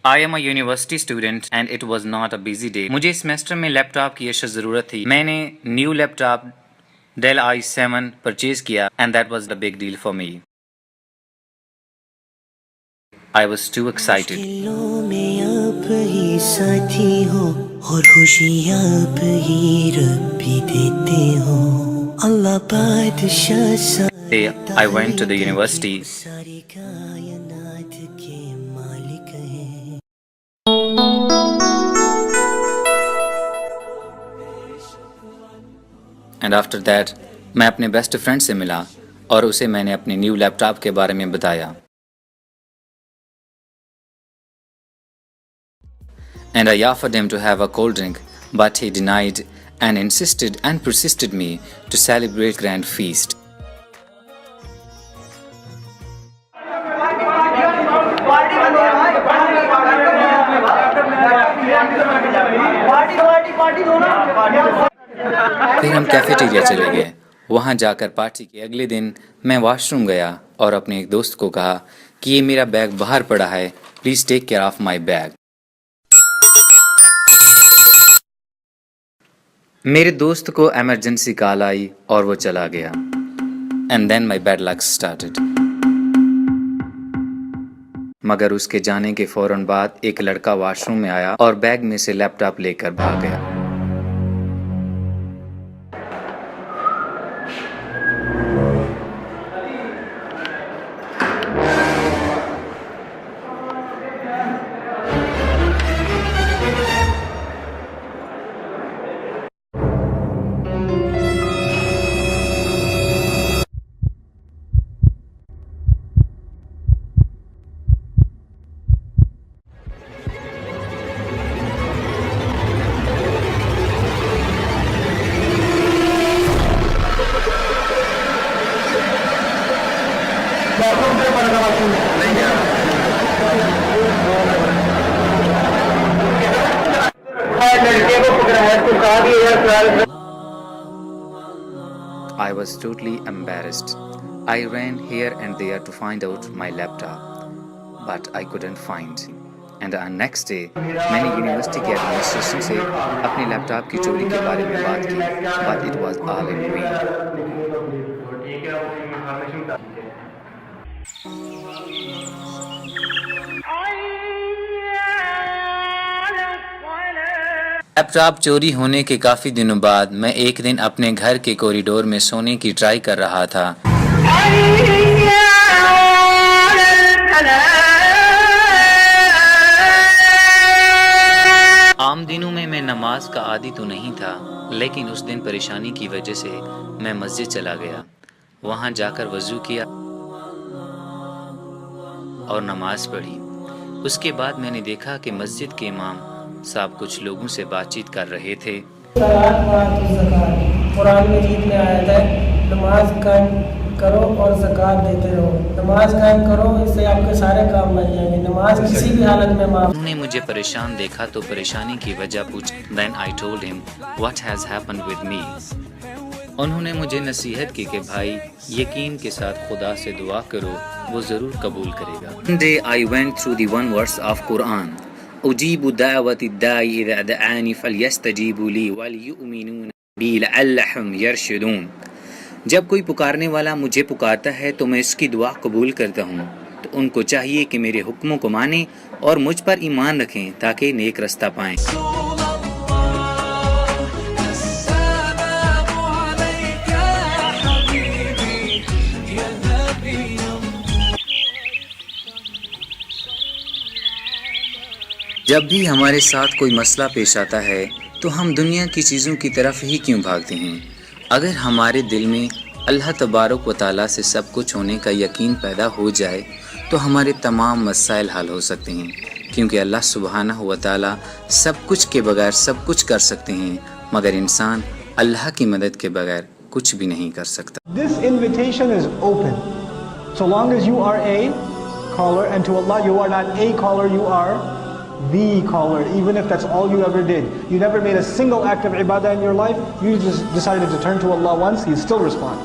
I am a university student and it was not a busy day. मुझे इस semester में laptop की अशद ज़रूरत थी. मैंने new laptop Dell i7 purchase किया and that was the big deal for me. I was too excited. मुश्किलों में आप ही साथी हो और खुशियाँ आप ही रब भी देते हो. अल्लाह बादशाह Day I went to the university. सारी कायनात के मालिक हैं. And after that, मैं अपने बेस्ट फ्रेंड से मिला और उसे मैंने अपने न्यू लैपटॉप के बारे में बताया. And I offered him to have a cold drink, but he denied and insisted and persisted me to celebrate grand feast. फिर हम कैफेटेरिया चले गए. वहाँ जाकर पार्टी के अगले दिन मैं वॉशरूम गया और अपने एक दोस्त को कहा कि ये मेरा बैग बाहर पड़ा है, please take care of my bag. मेरे दोस्त को इमरजेंसी कॉल आई और वो चला गया. And then my bad luck started. मगर उसके जाने के फौरन बाद एक लड़का वॉशरूम में आया और बैग में से लैपटॉप लेकर भाग गया. I was totally embarrassed. I ran here and there to find out my laptop, but I couldn't find. And the next day, मैंने यूनिवर्सिटी के एडमिनिस्ट्रेशन से अपने लैपटॉप की चोरी के बारे में बात की, but it was all in vain. Laptop चोरी होने के काफ़ी दिनों बाद मैं एक दिन अपने घर के कॉरिडोर में सोने की ट्राई कर रहा था. आम दिनों में मैं नमाज का आदी तो नहीं था, लेकिन उस दिन परेशानी की वजह से मैं मस्जिद चला गया. वहाँ जाकर वज़ू किया और नमाज पढ़ी. उसके बाद मैंने देखा कि मस्जिद के इमाम साहब कुछ लोगों से बातचीत कर रहे थे. कुरान मजीद में आया है, नमाज कायम करो और ज़कात देते रहो. नमाज कायम करो, इससे आपके सारे काम बन जाएंगे. नमाज किसी भी हालत में माफ. उन्होंने मुझे परेशान देखा तो परेशानी की वजह पूछी. Then I told him what has happened with me. उन्होंने मुझे नसीहत की कि भाई यकीन के साथ खुदा से दुआ करो, वो ज़रूर कबूल करेगा. One day I went through the one verse of Quran. उजीबु दावति दाई इज़ा दआनी फलयस्तजीबु ली वलयुमिनू बी लअल्लहुम यरशुदून. जब कोई पुकारने वाला मुझे पुकारता है तो मैं इसकी दुआ कबूल करता हूँ. तो उनको चाहिए कि मेरे हुक्मों को मानें और मुझ पर ईमान रखें ताकि नेक रास्ता पाएं. जब भी हमारे साथ कोई मसला पेश आता है तो हम दुनिया की चीज़ों की तरफ ही क्यों भागते हैं? अगर हमारे दिल में अल्लाह तबारक व तआला से सब कुछ होने का यकीन पैदा हो जाए तो हमारे तमाम मसाइल हल हो सकते हैं, क्योंकि अल्लाह सुब्हानहू व तआला सब कुछ के बगैर सब कुछ कर सकते हैं, मगर इंसान अल्लाह की मदद के बगैर कुछ भी नहीं कर सकता. This invitation is open. So long as you are a caller, and to Allah you are not a caller, you are the caller, even if that's all you ever did. You never made a single act of ibadah in your life. You just decided to turn to Allah once, He'll still respond.